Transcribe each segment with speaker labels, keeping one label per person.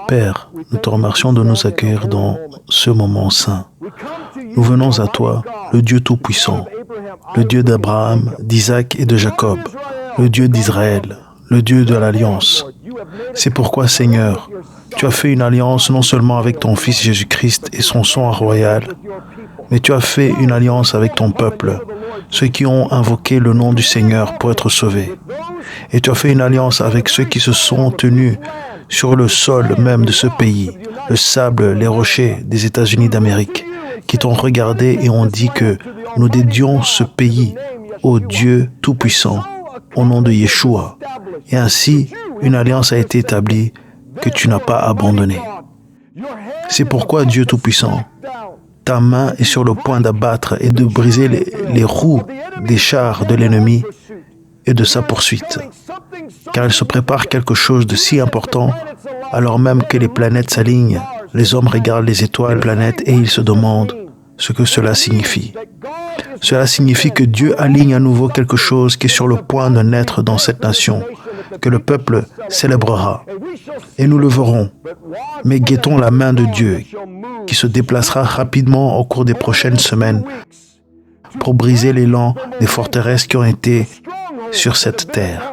Speaker 1: Père, nous te remercions de nous accueillir dans ce moment saint. Nous venons à toi, le Dieu Tout-Puissant, le Dieu d'Abraham, d'Isaac et de Jacob, le Dieu d'Israël, le Dieu de l'Alliance. C'est pourquoi, Seigneur, tu as fait une alliance non seulement avec ton Fils Jésus-Christ et son sang royal, mais tu as fait une alliance avec ton peuple, ceux qui ont invoqué le nom du Seigneur pour être sauvés. Et tu as fait une alliance avec ceux qui se sont tenus sur le sol même de ce pays, le sable, les rochers des États-Unis d'Amérique, qui t'ont regardé et ont dit que nous dédions ce pays au Dieu Tout-Puissant, au nom de Yeshua. Et ainsi, une alliance a été établie que tu n'as pas abandonnée. C'est pourquoi, Dieu Tout-Puissant, ta main est sur le point d'abattre et de briser les roues des chars de l'ennemi et de sa poursuite. Car il se prépare quelque chose de si important, alors même que les planètes s'alignent, les hommes regardent les étoiles, les planètes, et ils se demandent ce que cela signifie. Cela signifie que Dieu aligne à nouveau quelque chose qui est sur le point de naître dans cette nation, que le peuple célébrera. Et nous le verrons. Mais guettons la main de Dieu, qui se déplacera rapidement au cours des prochaines semaines pour briser l'élan des forteresses qui ont été sur cette terre.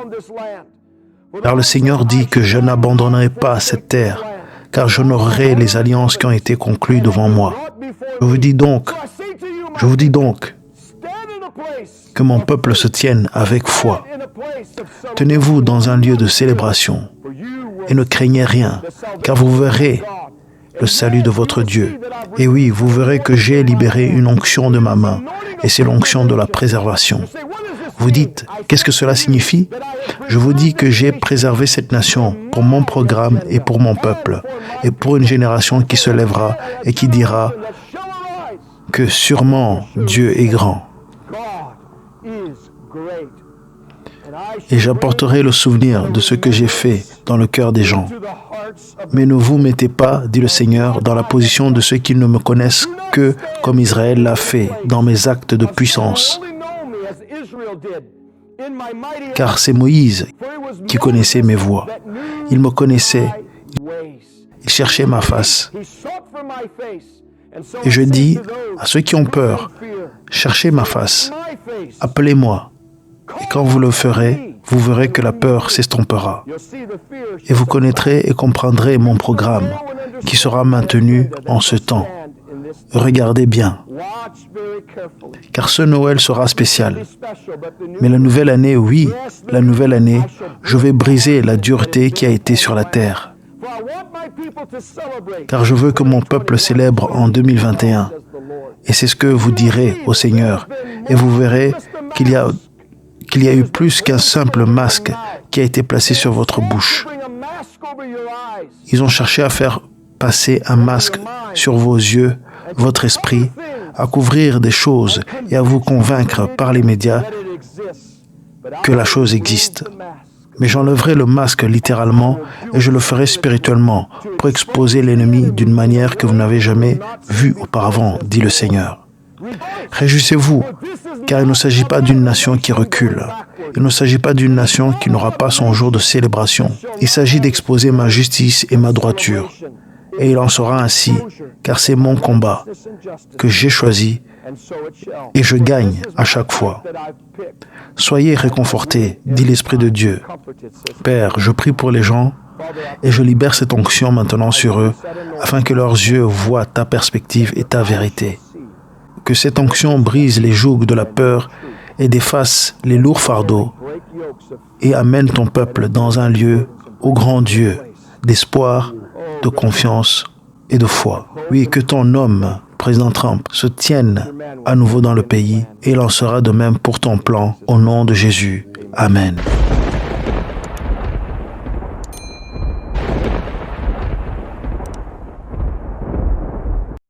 Speaker 1: Car le Seigneur dit que je n'abandonnerai pas cette terre, car j'honorerai les alliances qui ont été conclues devant moi. Je vous dis donc que mon peuple se tienne avec foi. Tenez-vous dans un lieu de célébration et ne craignez rien, car vous verrez le salut de votre Dieu. Et oui, vous verrez que j'ai libéré une onction de ma main, et c'est l'onction de la préservation. Vous dites, qu'est-ce que cela signifie? Je vous dis que j'ai préservé cette nation pour mon programme et pour mon peuple, et pour une génération qui se lèvera et qui dira que sûrement Dieu est grand. Et j'apporterai le souvenir de ce que j'ai fait dans le cœur des gens. Mais ne vous mettez pas, dit le Seigneur, dans la position de ceux qui ne me connaissent que comme Israël l'a fait dans mes actes de puissance. Car c'est Moïse qui connaissait mes voies. Il me connaissait. Il cherchait ma face. Et je dis à ceux qui ont peur, cherchez ma face, appelez-moi. Et quand vous le ferez, vous verrez que la peur s'estompera. Et vous connaîtrez et comprendrez mon programme qui sera maintenu en ce temps. Regardez bien, car ce Noël sera spécial. Mais la nouvelle année, oui, la nouvelle année, je vais briser la dureté qui a été sur la terre. Car je veux que mon peuple célèbre en 2021. Et c'est ce que vous direz au Seigneur. Et vous verrez qu'il y a eu plus qu'un simple masque qui a été placé sur votre bouche. Ils ont cherché à faire passer un masque sur vos yeux, votre esprit, à couvrir des choses et à vous convaincre par les médias que la chose existe. Mais j'enlèverai le masque littéralement et je le ferai spirituellement pour exposer l'ennemi d'une manière que vous n'avez jamais vue auparavant, dit le Seigneur. Réjouissez-vous, car il ne s'agit pas d'une nation qui recule. Il ne s'agit pas d'une nation qui n'aura pas son jour de célébration. Il s'agit d'exposer ma justice et ma droiture. Et il en sera ainsi, car c'est mon combat que j'ai choisi et je gagne à chaque fois. Soyez réconfortés, dit l'Esprit de Dieu. Père, je prie pour les gens et je libère cette onction maintenant sur eux, afin que leurs yeux voient ta perspective et ta vérité. Que cette onction brise les jougs de la peur et défasse les lourds fardeaux et amène ton peuple dans un lieu au grand Dieu d'espoir, de confiance et de foi. Oui, que ton homme, président Trump, se tienne à nouveau dans le pays et il en sera de même pour ton plan au nom de Jésus. Amen.